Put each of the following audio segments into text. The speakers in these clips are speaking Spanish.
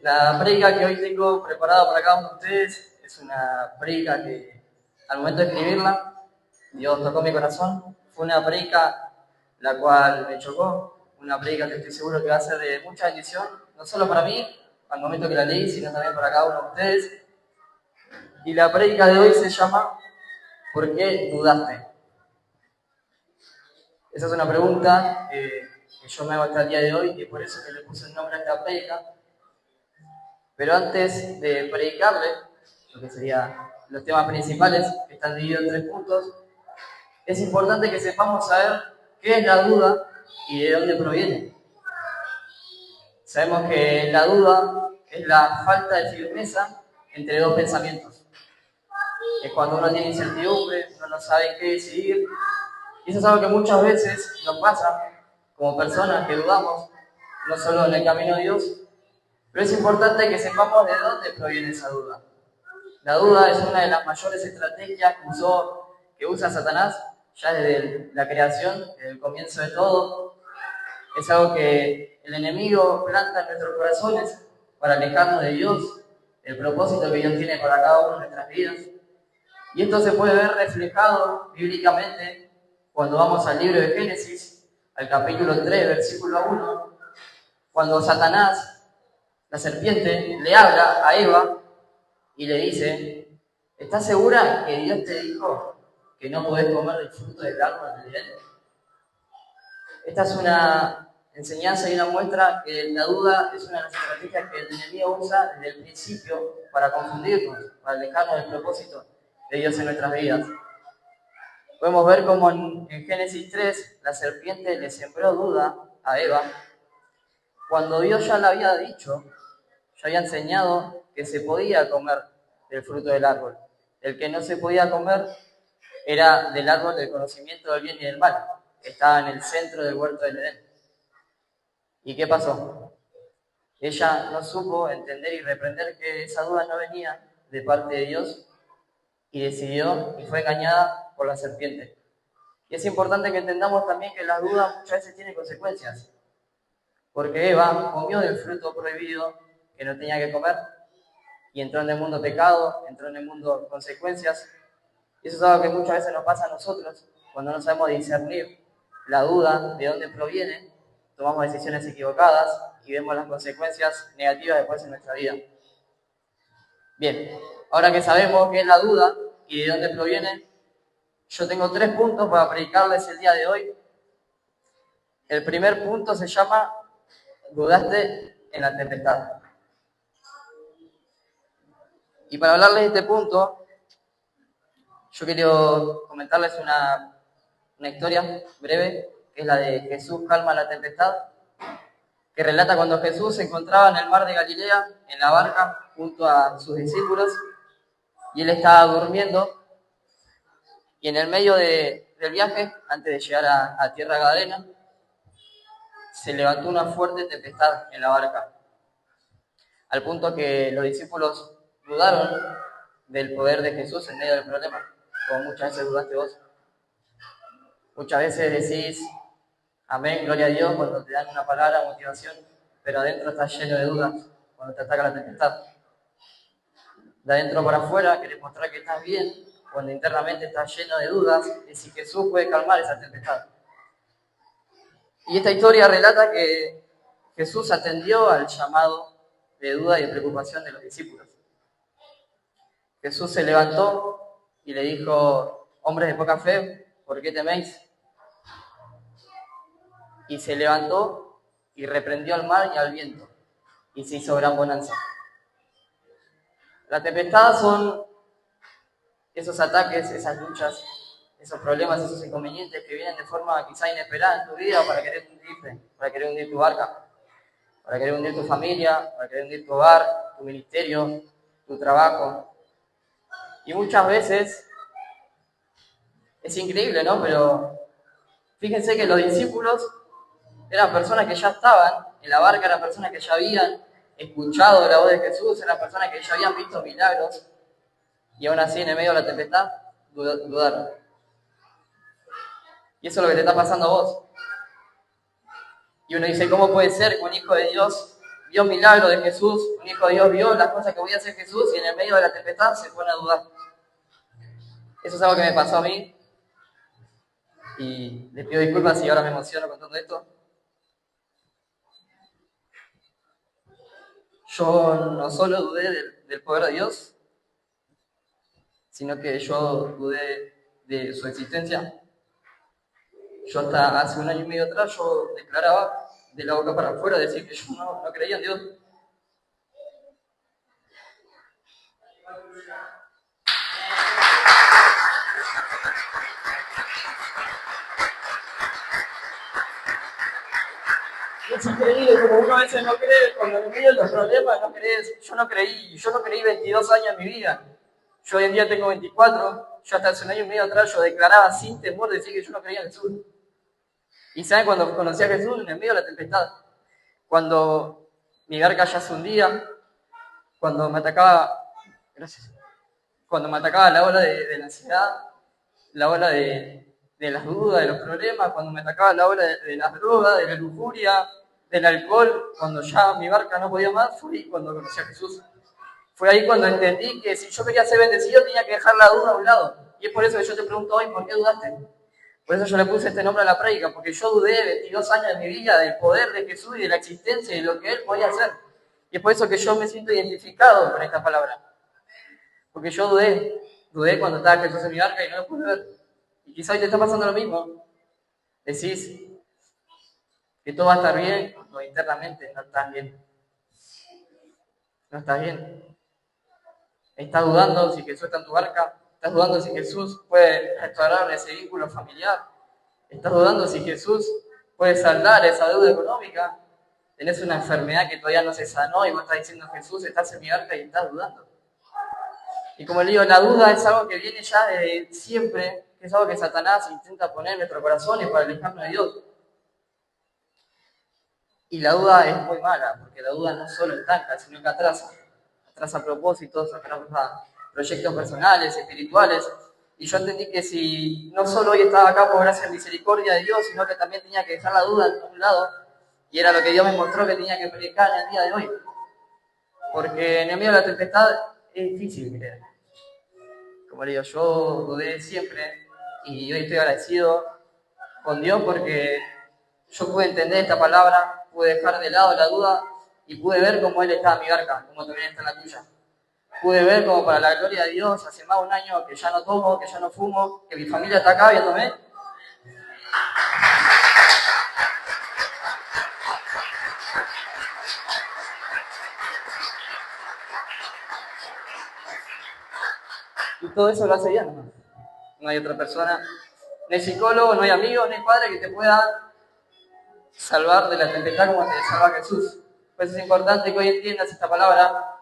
La prédica que hoy tengo preparada para cada uno de ustedes es una prédica que al momento de escribirla, Dios tocó mi corazón. Fue una prédica la cual me chocó, una prédica que estoy seguro que va a ser de mucha bendición, no solo para mí, al momento que la leí, sino también para cada uno de ustedes. Y la prédica de hoy se llama ¿Por qué dudaste? Esa es una pregunta que yo me hago hasta el día de hoy y por eso que le puse el nombre a esta prédica. Pero antes de predicarle, lo que serían los temas principales, que están divididos en 3 puntos, es importante que sepamos saber qué es la duda y de dónde proviene. Sabemos que la duda es la falta de firmeza entre dos pensamientos. Es cuando uno tiene incertidumbre, uno no sabe en qué decidir. Y eso es algo que muchas veces nos pasa como personas que dudamos, no solo en el camino de Dios, pero es importante que sepamos de dónde proviene esa duda. La duda es una de las mayores estrategias que usa Satanás ya desde la creación, desde el comienzo de todo. Es algo que el enemigo planta en nuestros corazones para alejarnos de Dios, del propósito que Dios tiene para cada uno de nuestras vidas. Y esto se puede ver reflejado bíblicamente cuando vamos al libro de Génesis, al capítulo 3, versículo 1, cuando Satanás, la serpiente, le habla a Eva y le dice: ¿estás segura que Dios te dijo que no podés comer del fruto del árbol del Edén? Esta es una enseñanza y una muestra que la duda es una de las estrategias que el enemigo usa desde el principio para confundirnos, para alejarnos del propósito de Dios en nuestras vidas. Podemos ver cómo en Génesis 3 la serpiente le sembró duda a Eva cuando Dios ya le había dicho, ya había enseñado que se podía comer del fruto del árbol. El que no se podía comer era del árbol del conocimiento del bien y del mal, que estaba en el centro del huerto del Edén. ¿Y qué pasó? Ella no supo entender y reprender que esa duda no venía de parte de Dios y decidió y fue engañada por la serpiente. Y es importante que entendamos también que las dudas muchas veces tienen consecuencias, porque Eva comió del fruto prohibido que no tenía que comer y entró en el mundo pecado, entró en el mundo consecuencias. Y eso es algo que muchas veces nos pasa a nosotros cuando no sabemos discernir la duda de dónde proviene, tomamos decisiones equivocadas y vemos las consecuencias negativas después en nuestra vida. Bien, ahora que sabemos qué es la duda y de dónde proviene, yo tengo 3 puntos para predicarles el día de hoy. El primer punto se llama dudaste en la tempestad. Y para hablarles de este punto, yo quiero comentarles una historia breve, que es la de Jesús calma la tempestad, que relata cuando Jesús se encontraba en el mar de Galilea, en la barca, junto a sus discípulos, y él estaba durmiendo, y en el medio del viaje, antes de llegar a tierra gadarena, se levantó una fuerte tempestad en la barca, al punto que los discípulos dudaron del poder de Jesús en medio del problema, como muchas veces dudaste vos. Muchas veces decís amén, gloria a Dios, cuando te dan una palabra de motivación, pero adentro estás lleno de dudas cuando te ataca la tempestad. De adentro para afuera querés mostrar que estás bien, cuando internamente estás lleno de dudas de si Jesús puede calmar esa tempestad. Y esta historia relata que Jesús atendió al llamado de duda y de preocupación de los discípulos. Jesús se levantó y le dijo: hombres de poca fe, ¿por qué teméis? Y se levantó y reprendió al mar y al viento, y se hizo gran bonanza. La tempestad son esos ataques, esas luchas, esos problemas, esos inconvenientes que vienen de forma quizá inesperada en tu vida para querer hundirte, para querer hundir tu barca, para querer hundir tu familia, para querer hundir tu hogar, tu ministerio, tu trabajo. Y muchas veces es increíble, ¿no? Pero fíjense que los discípulos eran personas que ya estaban en la barca, eran personas que ya habían escuchado la voz de Jesús, eran personas que ya habían visto milagros, y aún así en el medio de la tempestad dudaron. Y eso es lo que te está pasando a vos. Y uno dice: ¿cómo puede ser que un hijo de Dios vio milagros de Jesús, un hijo de Dios vio las cosas que podía hacer Jesús y en el medio de la tempestad se pone a dudar. Eso es algo que me pasó a mí y le pido disculpas si ahora me emociono contando esto. Yo no solo dudé del poder de Dios, sino que yo dudé de su existencia. Yo hasta hace 1 año y medio atrás yo declaraba de la boca para afuera decir que yo no creía en Dios. Es increíble como uno a veces no cree, cuando en medio de los problemas no crees. Yo no creí 22 años en mi vida. Yo hoy en día tengo 24, yo hasta hace 1 año y medio atrás yo declaraba sin temor decir que yo no creía en Jesús. ¿Y saben cuando conocí a Jesús? En el medio de la tempestad. Cuando mi barca ya se hundía, cuando me atacaba la ola de la ansiedad, la ola de las dudas, de los problemas, cuando me atacaba la ola de las drogas, de la lujuria, del alcohol, cuando ya mi barca no podía más, fue ahí cuando conocí a Jesús. Fue ahí cuando entendí que si yo quería ser bendecido tenía que dejar la duda a un lado. Y es por eso que yo te pregunto hoy, ¿por qué dudaste? Por eso yo le puse este nombre a la prédica, porque yo dudé 22 años de mi vida del poder de Jesús y de la existencia y de lo que Él podía hacer. Y es por eso que yo me siento identificado con esta palabra. Porque yo dudé cuando estaba Jesús en mi barca y no lo pude ver. Y quizá hoy te está pasando lo mismo. Decís que todo va a estar bien cuando internamente no estás bien. No estás bien. Estás dudando si Jesús está en tu barca. Estás dudando si Jesús puede restaurar ese vínculo familiar. Estás dudando si Jesús puede saldar esa deuda económica. Tenés una enfermedad que todavía no se sanó y vos estás diciendo, Jesús, estás en mi barca y estás dudando. Y como le digo, la duda es algo que viene ya desde siempre, que es algo que Satanás intenta poner en nuestro corazón y para alejarnos de Dios. Y la duda es muy mala, porque la duda no solo estanca, sino que atrasa propósitos, atrasa proyectos personales, espirituales. Y yo entendí que si no solo hoy estaba acá por gracia y misericordia de Dios, sino que también tenía que dejar la duda en un lado, y era lo que Dios me mostró que tenía que predicar en el día de hoy. Porque en el medio de la tempestad es difícil creer. Como le digo, yo dudé siempre y hoy estoy agradecido con Dios porque yo pude entender esta palabra, pude dejar de lado la duda y pude ver cómo Él está en mi barca, como también está en la tuya. Pude ver cómo para la gloria de Dios, hace más de 1 año que ya no tomo, que ya no fumo, que mi familia está acá viéndome. Y todo eso lo hace bien, ¿no? No hay otra persona, no hay psicólogo, no hay amigo, no hay padre que te pueda salvar de la tempestad como te salva Jesús. Por eso es importante que hoy entiendas esta palabra,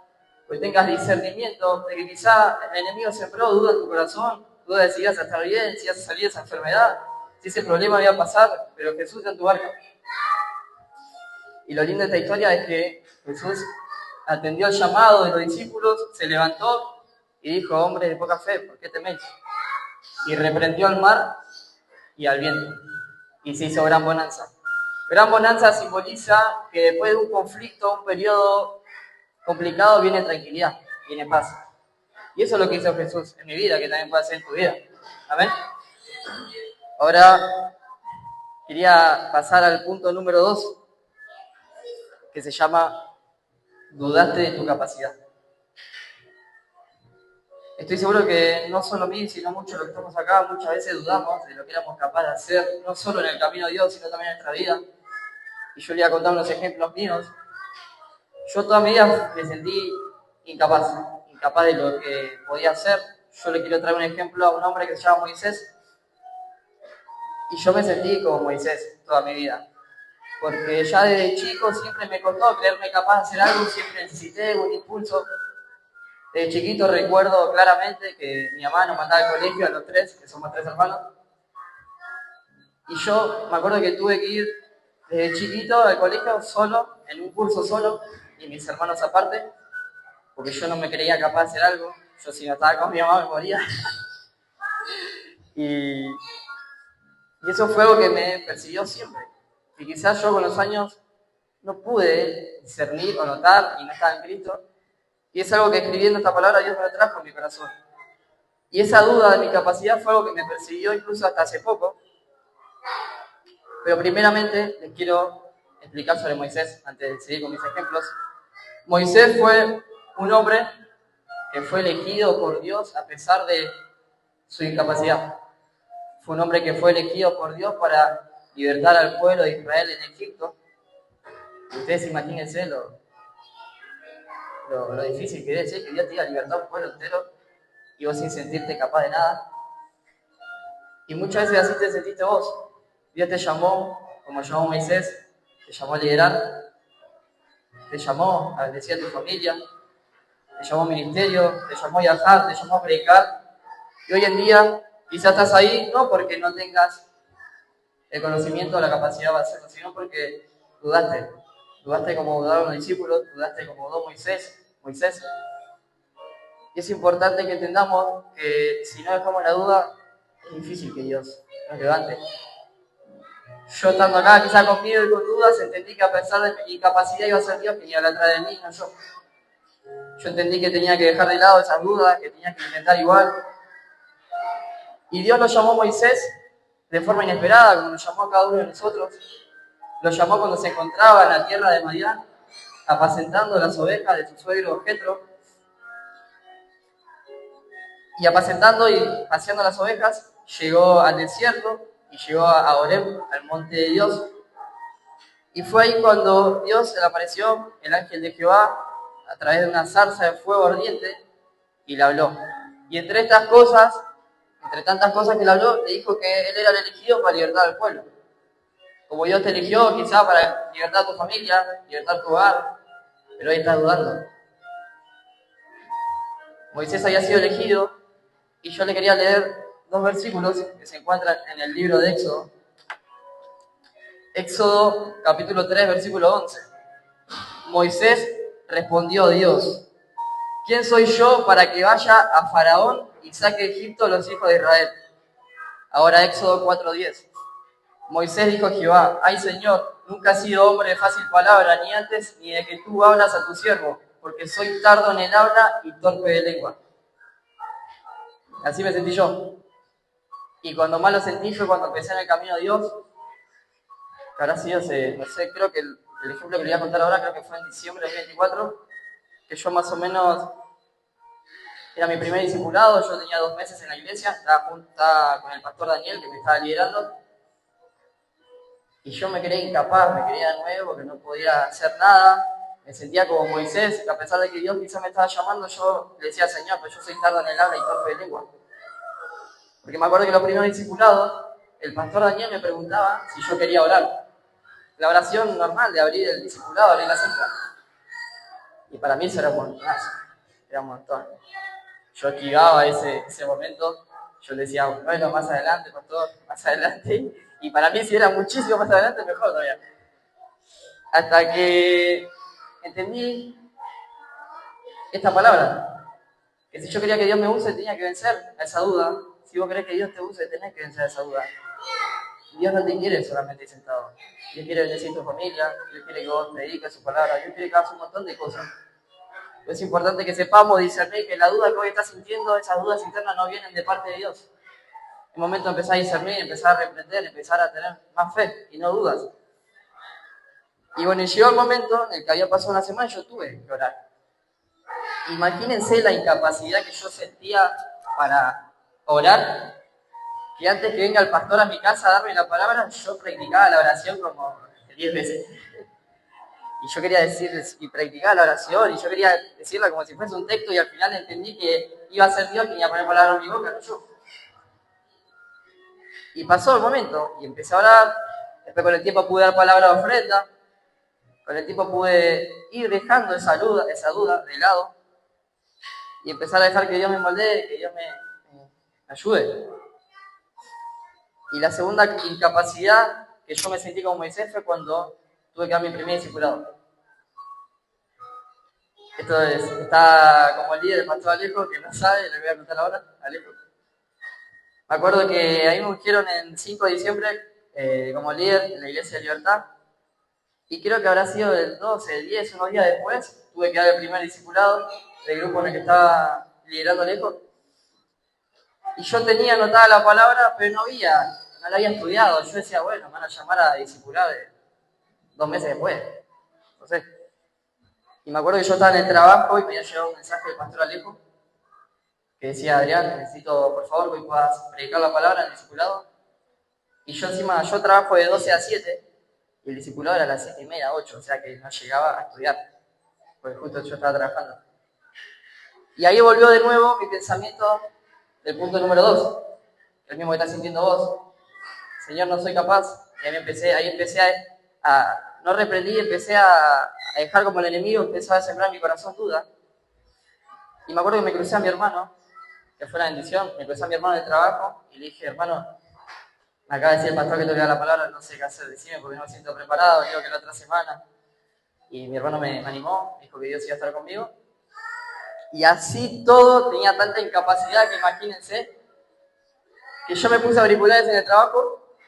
que tengas discernimiento de que quizá el enemigo sembró duda en tu corazón, duda de si ibas a estar bien, si ibas a salir de esa enfermedad, si ese problema iba a pasar, pero Jesús está en tu barca. Y lo lindo de esta historia es que Jesús atendió el llamado de los discípulos, se levantó y dijo, hombres de poca fe, ¿por qué teméis? Y reprendió al mar y al viento, y se hizo gran bonanza. Gran bonanza simboliza que después de un conflicto, un periodo complicado, viene tranquilidad, viene paz. Y eso es lo que hizo Jesús en mi vida, que también puede hacer en tu vida. Amén. Ahora quería pasar al punto número 2, que se llama dudaste de tu capacidad. Estoy seguro que no solo mí, sino muchos de los que estamos acá, muchas veces dudamos de lo que éramos capaces de hacer, no solo en el camino de Dios, sino también en nuestra vida. Y yo le voy a contar unos ejemplos míos. Yo toda mi vida me sentí incapaz de lo que podía hacer. Yo le quiero traer un ejemplo a un hombre que se llama Moisés. Y yo me sentí como Moisés toda mi vida. Porque ya desde chico siempre me costó creerme capaz de hacer algo, siempre necesité un impulso. Desde chiquito recuerdo claramente que mi mamá nos mandaba al colegio a los 3, que somos 3 hermanos. Y yo me acuerdo que tuve que ir desde chiquito al colegio solo, en un curso solo, y mis hermanos aparte, porque yo no me creía capaz de hacer algo. Yo si no estaba con mi mamá me moría. Y eso fue algo que me persiguió siempre. Y quizás yo con los años no pude discernir o notar y no estaba en Cristo. Y es algo que escribiendo esta palabra Dios me lo trajo en mi corazón. Y esa duda de mi capacidad fue algo que me persiguió incluso hasta hace poco. Pero primeramente les quiero explicar sobre Moisés antes de seguir con mis ejemplos. Moisés fue un hombre que fue elegido por Dios a pesar de su incapacidad. Fue un hombre que fue elegido por Dios para libertar al pueblo de Israel en Egipto. Ustedes imagínense lo difícil que es, que Dios te diga libertar a un pueblo entero y vos sin sentirte capaz de nada. Y muchas veces así te sentiste vos. Dios te llamó, como llamó Moisés, te llamó a liderar, te llamó a bendecir a tu familia, te llamó a ministerio, te llamó a viajar, te llamó a predicar. Y hoy en día quizás estás ahí no porque no tengas el conocimiento o la capacidad de hacerlo, sino porque dudaste. Dudaste como dudaron los discípulos, dudaste como dudó Moisés. Y es importante que entendamos que si no dejamos la duda, es difícil que Dios nos levante. Yo estando acá quizá conmigo y con dudas, entendí que a pesar de mi incapacidad iba a ser Dios que iba a atrás de mí, no yo. Yo entendí que tenía que dejar de lado esas dudas, que tenía que intentar igual. Y Dios lo llamó a Moisés de forma inesperada, como nos llamó a cada uno de nosotros. Lo llamó cuando se encontraba en la tierra de Madián, apacentando las ovejas de su suegro Jetro. Y apacentando y paseando las ovejas, llegó al desierto y llegó a Horeb, al monte de Dios. Y fue ahí cuando Dios se le apareció, el ángel de Jehová, a través de una zarza de fuego ardiente, y le habló. Y entre estas cosas, entre tantas cosas que le habló, le dijo que él era el elegido para libertar al pueblo. Como Dios te eligió, quizá para libertar a tu familia, libertar tu hogar, pero hoy estás dudando. Moisés había sido elegido, y yo le quería leer 2 versículos que se encuentran en el libro de Éxodo. Éxodo capítulo 3, versículo 11. Moisés respondió a Dios: ¿quién soy yo para que vaya a Faraón y saque de Egipto a los hijos de Israel? Ahora Éxodo 4:10. Moisés dijo a Jehová: ay Señor, nunca he sido hombre de fácil palabra, ni antes ni de que tú hablas a tu siervo, porque soy tardo en el habla y torpe de lengua. Así me sentí yo. Y cuando más lo sentí fue cuando empecé en el camino de Dios. Que habrá sido no sé, creo que el ejemplo que le voy a contar ahora, creo que fue en diciembre de 2024, que yo más o menos, era mi primer discipulado, yo tenía 2 meses en la iglesia, estaba con el pastor Daniel, que me estaba liderando, y yo me creía incapaz, me creía nuevo, que no podía hacer nada, me sentía como Moisés, que a pesar de que Dios quizá me estaba llamando, yo le decía: Señor, pues yo soy tardo en el habla y torpe de lengua. Porque me acuerdo que los primeros discipulados, el pastor Daniel me preguntaba si yo quería orar. La oración normal de abrir el discipulado, abrir la cita. Y para mí eso era un montonazo, era un montón. Yo esquivaba ese momento, yo le decía: bueno, más adelante, pastor, más adelante. Y para mí si era muchísimo más adelante, mejor todavía. Hasta que entendí esta palabra, que si yo quería que Dios me use, tenía que vencer a esa duda. Si vos querés que Dios te use, tenés que vencer a esa duda. Dios no te quiere solamente sentado. Dios quiere bendecir tu familia, Dios quiere que vos prediques su palabra, Dios quiere que hagas un montón de cosas. Pero es importante que sepamos discernir que la duda que hoy estás sintiendo, esas dudas internas no vienen de parte de Dios. Es momento de empezar a discernir, empezar a reprender, empezar a tener más fe y no dudas. Y bueno, llegó el momento en el que había pasado una semana y yo tuve que orar. Imagínense la incapacidad que yo sentía para orar, que antes que venga el pastor a mi casa a darme la palabra, yo practicaba la oración como 10 veces. Y yo quería decir y practicar la oración, y yo quería decirla como si fuese un texto, y al final entendí que iba a ser Dios quien iba a poner palabras en mi boca, no yo. Y pasó el momento, y empecé a orar. Después con el tiempo pude dar palabra de ofrenda, con el tiempo pude ir dejando esa duda de lado, y empezar a dejar que Dios me moldee, que Dios me ayude. Y la segunda incapacidad que yo me sentí como Moisés fue cuando tuve que dar mi primer discipulado. Esto está como el líder del pastor Alejo, que no sabe, le voy a contar ahora, Alejo. Me acuerdo que ahí me ungieron en 5 de diciembre como líder en la Iglesia de Libertad. Y creo que habrá sido el 12, el 10, unos días después, tuve que dar el primer discipulado del grupo en el que estaba liderando lejos. Y yo tenía anotada la palabra, pero no la había estudiado. Yo decía, bueno, me van a llamar a discipular 2 meses después. No sé. Y me acuerdo que yo estaba en el trabajo y me había llegado un mensaje del pastor Alejo que decía, Adrián, necesito, por favor, que hoy puedas predicar la palabra en el discipulado. Y yo encima, yo trabajo de 12 a 7 y el discipulado era a las 7:30, 8, o sea que no llegaba a estudiar, porque justo yo estaba trabajando. Y ahí volvió de nuevo mi pensamiento del punto número 2, el mismo que estás sintiendo vos. Señor, no soy capaz. Y ahí empecé no reprendí, empecé a dejar como el enemigo, empezó a sembrar en mi corazón duda. Y me acuerdo que me crucé a mi hermano, que fue una bendición, me crucé a mi hermano del trabajo y le dije, hermano, me acaba de decir el pastor que te voy a dar la palabra, no sé qué hacer, decime porque no me siento preparado, creo que la otra semana. Y mi hermano me animó, dijo que Dios iba a estar conmigo. Y así todo, tenía tanta incapacidad que imagínense, que yo me puse auriculares en el trabajo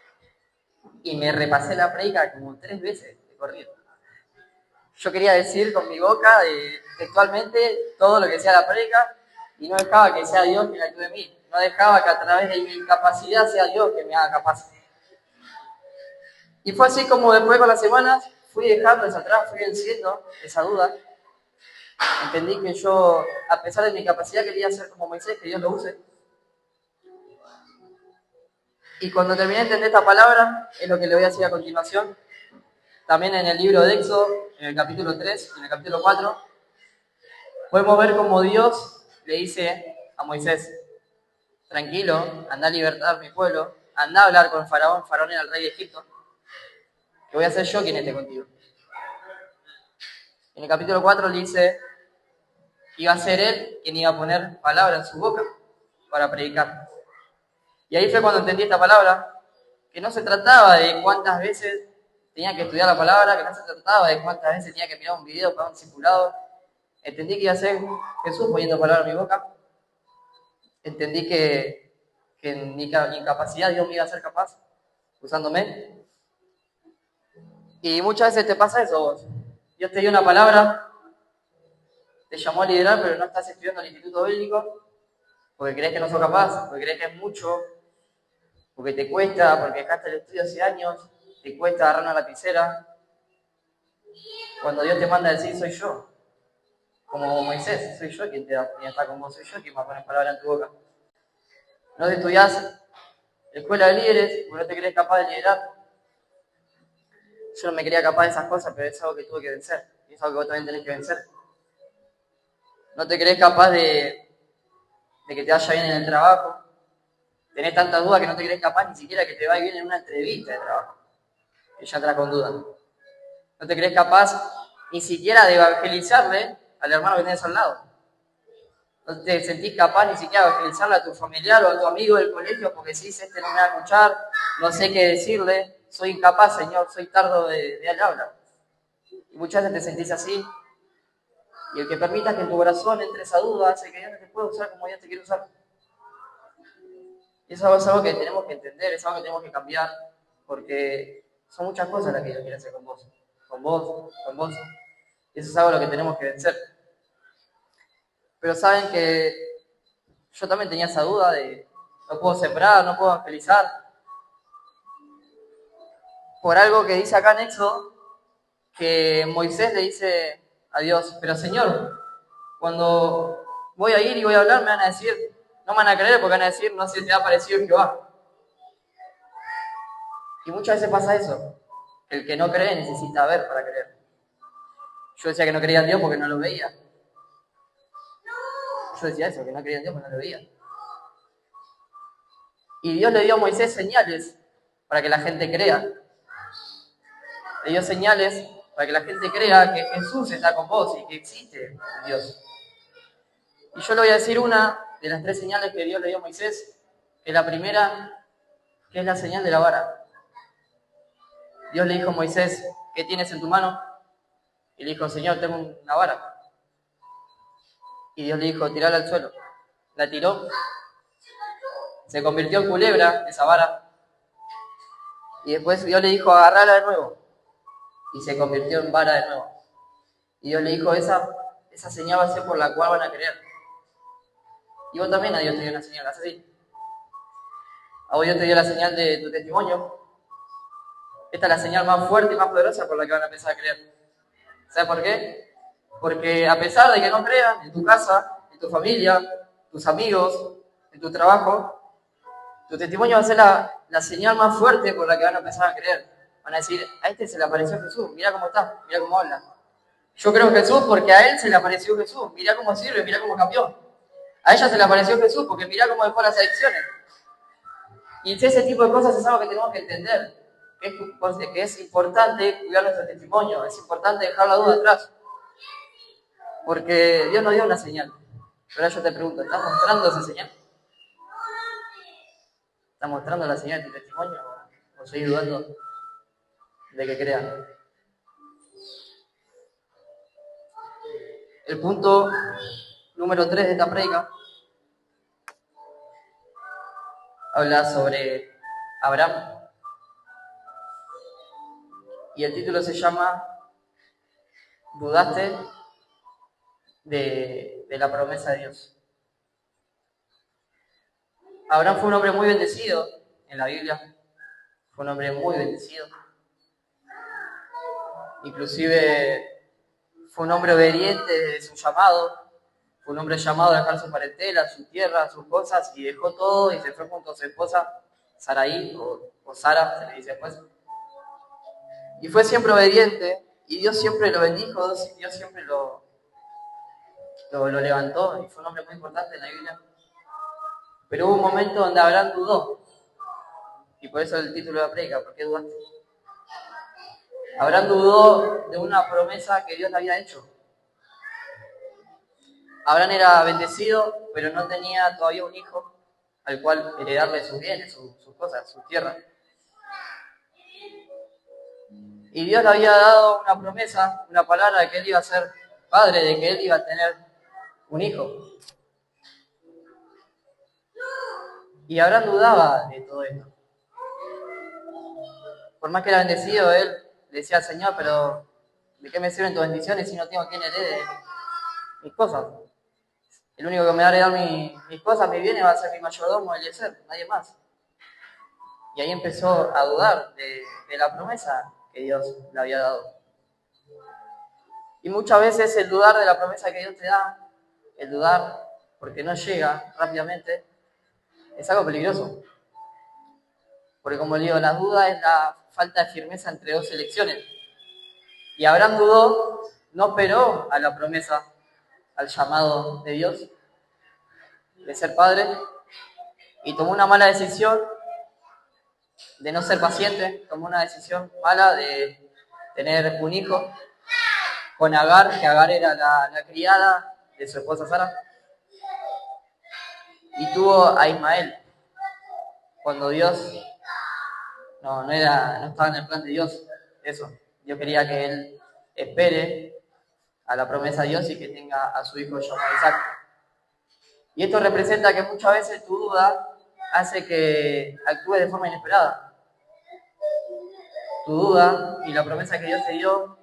y me repasé la predica como 3 veces de corrido. Yo quería decir con mi boca textualmente todo lo que decía la predica y no dejaba que sea Dios quien actúe en mí. No dejaba que a través de mi incapacidad sea Dios que me haga capaz. Y fue así como después con las semanas fui dejando esa atrás, fui venciendo esa duda. Entendí que yo, a pesar de mi capacidad, quería ser como Moisés, que Dios lo use. Y cuando terminé de entender esta palabra, es lo que le voy a decir a continuación, también en el libro de Éxodo, en el capítulo 3 y en el capítulo 4, podemos ver cómo Dios le dice a Moisés, tranquilo, anda a libertar a mi pueblo, anda a hablar con Faraón, Faraón era el rey de Egipto, que voy a ser yo quien esté contigo. En el capítulo 4 le dice que iba a ser él quien iba a poner palabra en su boca para predicar. Y ahí fue cuando entendí esta palabra, que no se trataba de cuántas veces tenía que estudiar la palabra, que no se trataba de cuántas veces tenía que mirar un video para un discipulado. Entendí que iba a ser Jesús poniendo palabra en mi boca. Entendí que en mi incapacidad Dios me iba a hacer capaz, usándome. Y muchas veces te pasa eso vos. Dios te dio una palabra, te llamó a liderar, pero no estás estudiando en el instituto bíblico, porque crees que no sos capaz, porque crees que es mucho, porque te cuesta, porque dejaste el estudio hace años, te cuesta agarrar una lapicera. Cuando Dios te manda a decir, soy yo. Como Moisés, soy yo quien está con vos, soy yo quien va a poner palabra en tu boca. No te estudiás escuela de líderes, porque no te crees capaz de liderar. Yo no me creía capaz de esas cosas, pero es algo que tuve que vencer. Y es algo que vos también tenés que vencer. No te crees capaz de que te vaya bien en el trabajo. Tenés tantas dudas que no te crees capaz ni siquiera que te vaya bien en una entrevista de trabajo. Que ya entras con dudas. No te crees capaz ni siquiera de evangelizarle al hermano que tenés al lado. No te sentís capaz ni siquiera de evangelizarle a tu familiar o a tu amigo del colegio porque si dice este no me va a escuchar, no sé qué decirle, soy incapaz, Señor, soy tardo de hablar. Y muchas veces te sentís así. Y el que permita que en tu corazón entre esa duda hace que Dios no te pueda usar como Dios te quiere usar. Y eso es algo que tenemos que entender, es algo que tenemos que cambiar, porque son muchas cosas las que Dios quiere hacer con vos. Con vos, con vos. Y eso es algo a lo que tenemos que vencer. Pero saben que yo también tenía esa duda de no puedo sembrar, no puedo evangelizar. Por algo que dice acá en Éxodo, que Moisés le dice a Dios, pero Señor, cuando voy a ir y voy a hablar me van a decir, no me van a creer porque van a decir, no sé si te ha parecido Jehová. Y muchas veces pasa eso. El que no cree necesita ver para creer. Yo decía que no creía en Dios porque no lo veía. Yo decía eso, que no creía en Dios porque no lo veía. Y Dios le dio a Moisés señales para que la gente crea. Le dio señales para que la gente crea que Jesús está con vos y que existe Dios. Y yo le voy a decir una de las 3 señales que Dios le dio a Moisés, que la primera, que es la señal de la vara. Dios le dijo a Moisés, ¿qué tienes en tu mano? Y le dijo, Señor, tengo una vara. Y Dios le dijo, tirala al suelo. La tiró, se convirtió en culebra esa vara. Y después Dios le dijo, agarrala de nuevo. y se convirtió en vara de nuevo. Y Dios le dijo, esa señal va a ser por la cual van a creer. Y vos también a Dios te dio una señal, ¿es así? A vos Dios te dio la señal de tu testimonio. Esta es la señal más fuerte y más poderosa por la que van a empezar a creer. ¿Sabes por qué? Porque a pesar de que no crean en tu casa, en tu familia, tus amigos, en tu trabajo, tu testimonio va a ser la señal más fuerte por la que van a empezar a creer. Van a decir, a este se le apareció Jesús, mira cómo está, mira cómo habla. Yo creo en Jesús porque a él se le apareció Jesús, mira cómo sirve, mira cómo cambió. A ella se le apareció Jesús porque mira cómo dejó las adicciones. Y ese tipo de cosas es algo que tenemos que entender, que es importante cuidar nuestro testimonio, es importante dejar la duda atrás. Porque Dios nos dio una señal. Pero ahora yo te pregunto, ¿estás mostrando esa señal? ¿Estás mostrando la señal de tu testimonio o seguís dudando de que crean? El punto número 3 de esta prédica habla sobre Abraham. Y el título se llama ¿Dudaste de la promesa de Dios? Abraham fue un hombre muy bendecido en la Biblia. Fue un hombre muy bendecido. Inclusive fue un hombre obediente de su llamado. Fue un hombre llamado a dejar su parentela, su tierra, sus cosas, y dejó todo y se fue junto a su esposa, Sarai, o Sara, se le dice después. Y fue siempre obediente, y Dios siempre lo bendijo, Dios siempre lo levantó, y fue un hombre muy importante en la Biblia. Pero hubo un momento donde Abraham dudó, y por eso el título de la prédica, ¿por qué dudaste? Abraham dudó de una promesa que Dios le había hecho. Abraham era bendecido, pero no tenía todavía un hijo al cual heredarle sus bienes, sus cosas, su tierra. Y Dios le había dado una promesa, una palabra de que él iba a ser padre, de que él iba a tener un hijo. Y Abraham dudaba de todo esto. Por más que era bendecido, él le decía al Señor, pero ¿de qué me sirven tus bendiciones si no tengo quien herede mis cosas? El único que me va a heredar mis cosas, mis bienes, va a ser mi mayordomo, Eliezer, nadie más. Y ahí empezó a dudar de la promesa que Dios le había dado. Y muchas veces el dudar de la promesa que Dios te da, el dudar porque no llega rápidamente, es algo peligroso. Porque como digo, la duda es la falta de firmeza entre dos elecciones. Y Abraham dudó, no esperó a la promesa, al llamado de Dios, de ser padre, y tomó una mala decisión de no ser paciente, tomó una decisión mala de tener un hijo con Agar, que Agar era la criada de su esposa Sara, y tuvo a Ismael, cuando Dios no estaba en el plan de Dios, eso. Dios quería que él espere a la promesa de Dios y que tenga a su hijo llamado Isaac. Y esto representa que muchas veces tu duda hace que actúes de forma inesperada. Tu duda y la promesa que Dios te dio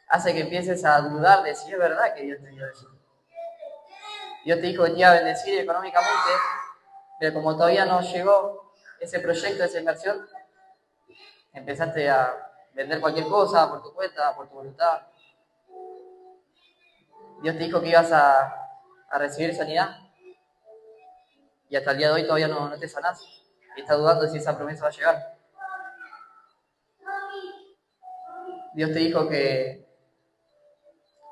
hace que empieces a dudar de si es verdad que Dios te dio eso. Dios te dijo que te iba a bendecir económicamente, pero como todavía no llegó ese proyecto, esa inversión, empezaste a vender cualquier cosa por tu cuenta, por tu voluntad. Dios te dijo que ibas a recibir sanidad y hasta el día de hoy todavía no te sanás y estás dudando de si esa promesa va a llegar. Dios te dijo que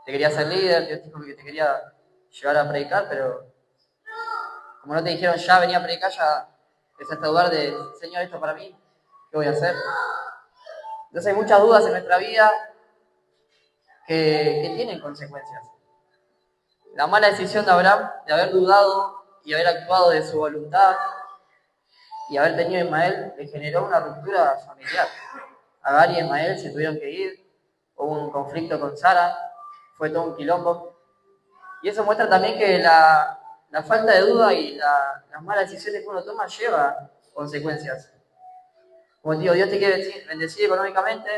te quería ser líder, Dios te dijo que te quería llevar a predicar, pero como no te dijeron ya venía a predicar, ya empezaste a dudar de, Señor, esto para mí, ¿qué voy a hacer? Entonces hay muchas dudas en nuestra vida que tienen consecuencias. La mala decisión de Abraham de haber dudado y haber actuado de su voluntad y haber tenido a Ismael le generó una ruptura familiar. Agar y Ismael se tuvieron que ir, hubo un conflicto con Sara, fue todo un quilombo. Y eso muestra también que la falta de duda y las malas decisiones que uno toma lleva consecuencias. Como te digo, Dios te quiere bendecir económicamente,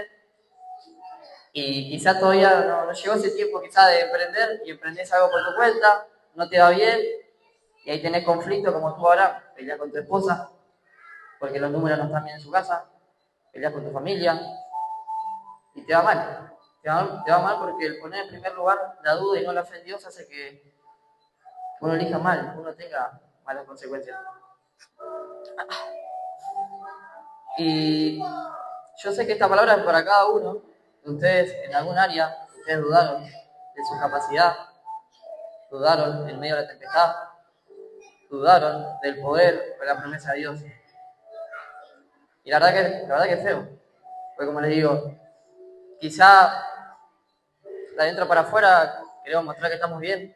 Y quizá todavía no llegó ese tiempo quizá de emprender y emprendés algo por tu cuenta, no te va bien, y ahí tenés conflicto como tú ahora, peleas con tu esposa, porque los números no están bien en su casa, peleas con tu familia, y te va mal. Te va mal porque el poner en primer lugar la duda y no la fe en Dios hace que uno elija mal, uno tenga malas consecuencias. Y yo sé que esta palabra es para cada uno de ustedes en algún área. Ustedes dudaron de su capacidad, dudaron en medio de la tempestad, dudaron del poder de la promesa de Dios. Y la verdad que es feo. Porque como les digo, quizá de adentro para afuera queremos mostrar que estamos bien,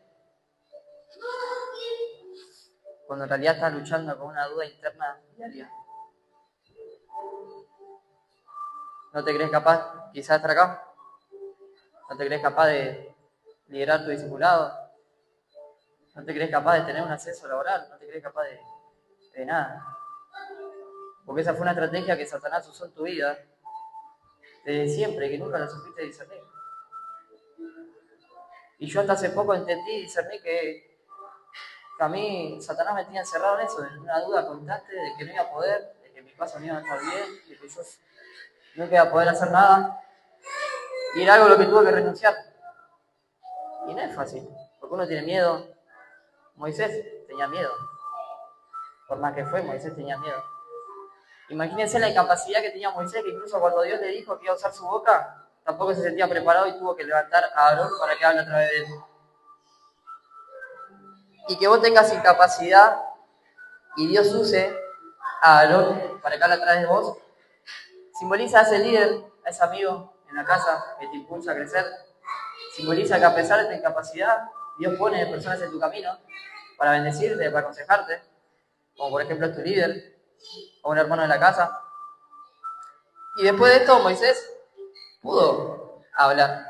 cuando en realidad estás luchando con una duda interna diaria. ¿No te crees capaz quizás de estar acá? ¿No te crees capaz de liderar tu discipulado? ¿No te crees capaz de tener un acceso laboral? ¿No te crees capaz de nada? Porque esa fue una estrategia que Satanás usó en tu vida desde siempre, que nunca la supiste discernir. Y yo hasta hace poco entendí y discerní que a mí Satanás me tenía encerrado en eso, en una duda constante de que no iba a poder, de que mis pasos no iban a estar bien, de que yo no iba a poder hacer nada. Y era algo a lo que tuve que renunciar. Y no es fácil, porque uno tiene miedo. Moisés tenía miedo. Por más que fue, Moisés tenía miedo. Imagínense la incapacidad que tenía Moisés, que incluso cuando Dios le dijo que iba a usar su boca, tampoco se sentía preparado y tuvo que levantar a Aarón para que hable a través de él. Y que vos tengas incapacidad y Dios use a Aarón para que hable a través de vos, simboliza a ese líder, a ese amigo en la casa que te impulsa a crecer. Simboliza que a pesar de tu incapacidad, Dios pone personas en tu camino para bendecirte, para aconsejarte, como por ejemplo es tu líder o un hermano de la casa. Y después de esto, Moisés pudo hablar.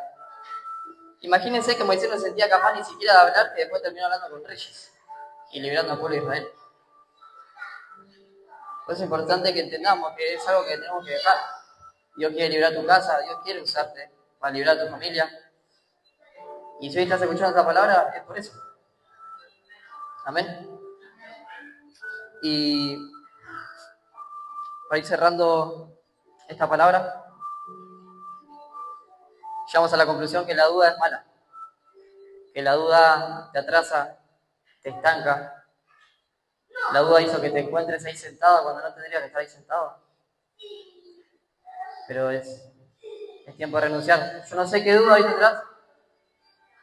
Imagínense que Moisés no se sentía capaz ni siquiera de hablar, que después terminó hablando con reyes y liberando al pueblo de Israel. Por eso es importante que entendamos que es algo que tenemos que dejar. Dios quiere liberar tu casa, Dios quiere usarte para liberar a tu familia. Y si hoy estás escuchando esta palabra, es por eso. Amén. Y para ir cerrando esta palabra, llegamos a la conclusión que la duda es mala. Que la duda te atrasa, te estanca. La duda hizo que te encuentres ahí sentado cuando no tendrías que estar ahí sentado. Pero es tiempo de renunciar. Yo no sé qué duda hoy tendrás.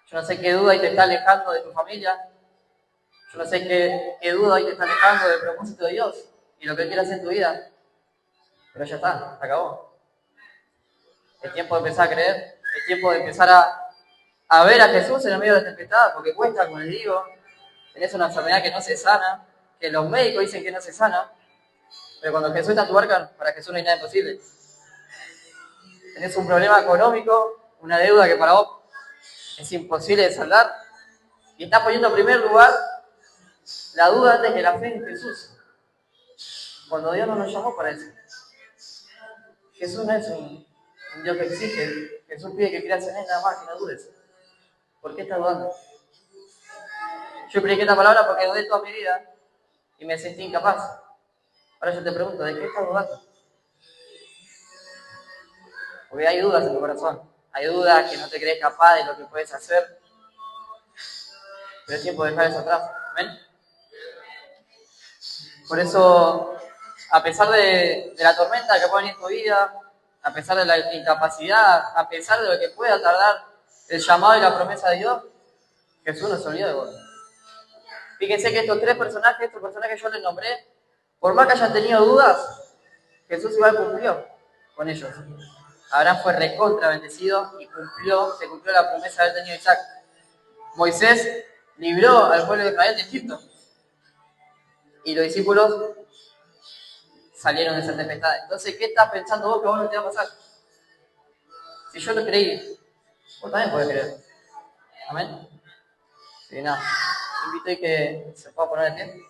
Yo no sé qué duda hoy te está alejando de tu familia. Yo no sé qué duda hoy te está alejando del propósito de Dios y lo que Él quiere hacer en tu vida. Pero ya está, se acabó. Es tiempo de empezar a creer. Es tiempo de empezar a ver a Jesús en el medio de la tempestad, porque cuesta, como les digo. Tenés una enfermedad que no se sana, que los médicos dicen que no se sana, pero cuando Jesús está en tu barca, para Jesús no hay nada imposible. Tenés un problema económico, una deuda que para vos es imposible de saldar, y estás poniendo en primer lugar la duda antes que la fe en Jesús. Cuando Dios no nos llamó para eso. Jesús no es un Dios que exige. Jesús pide que creas en Él nada más, que no dudes. ¿Por qué estás dudando? Yo prediqué esta palabra porque dudé toda mi vida y me sentí incapaz. Ahora yo te pregunto, ¿de qué estás dudando? Porque hay dudas en tu corazón. Hay dudas que no te crees capaz de lo que puedes hacer. Pero es tiempo de dejar eso atrás. ¿Amén? Por eso, a pesar de la tormenta que puede venir en tu vida, a pesar de la incapacidad, a pesar de lo que pueda tardar el llamado y la promesa de Dios, Jesús no se olvidó de vos. Fíjense que estos personajes yo les nombré, por más que hayan tenido dudas, Jesús igual cumplió con ellos. Abraham fue recontra bendecido y se cumplió la promesa de haber tenido Isaac. Moisés libró al pueblo de Israel de Egipto. Y los discípulos salieron de esa tempestad. Entonces, ¿qué estás pensando vos que a vos no te va a pasar? Si yo lo creí, vos también podés creer. Amén. Sí, nada. Invito a que se pueda poner de pie.